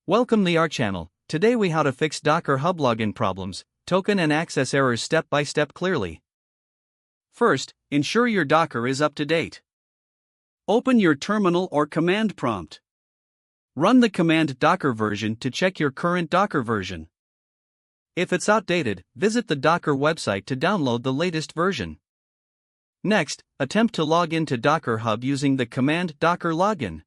Welcome to our channel. Today we how to fix Docker Hub login problems, token and access errors step by step clearly. First, ensure your Docker is up to date. Open your terminal or command prompt. Run the command Docker version to check your current Docker version. If it's outdated, visit the Docker website to download the latest version. Next, attempt to log into Docker Hub using the command docker login.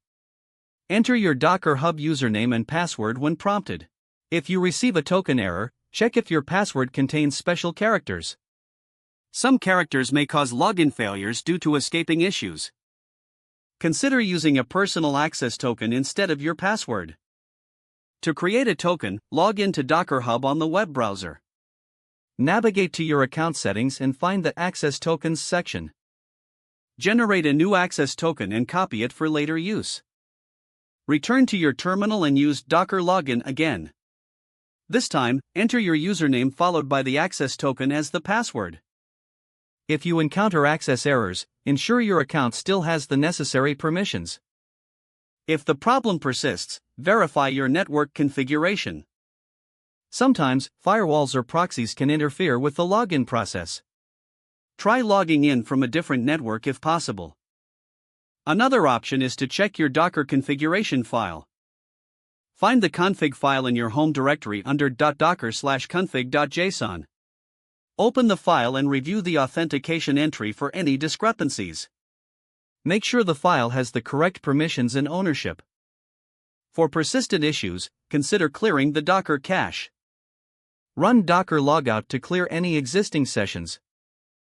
Enter your Docker Hub username and password when prompted. If you receive a token error, check if your password contains special characters. Some characters may cause login failures due to escaping issues. Consider using a personal access token instead of your password. To create a token, log into Docker Hub on the web browser. Navigate to your account settings and find the Access Tokens section. Generate a new access token and copy it for later use. Return to your terminal and use Docker login again. This time, enter your username followed by the access token as the password. If you encounter access errors, ensure your account still has the necessary permissions. If the problem persists, verify your network configuration. Sometimes, firewalls or proxies can interfere with the login process. Try logging in from a different network if possible. Another option is to check your Docker configuration file. Find the config file in your home directory under .docker/config.json. Open the file and review the authentication entry for any discrepancies. Make sure the file has the correct permissions and ownership. For persistent issues, consider clearing the Docker cache. Run Docker logout to clear any existing sessions.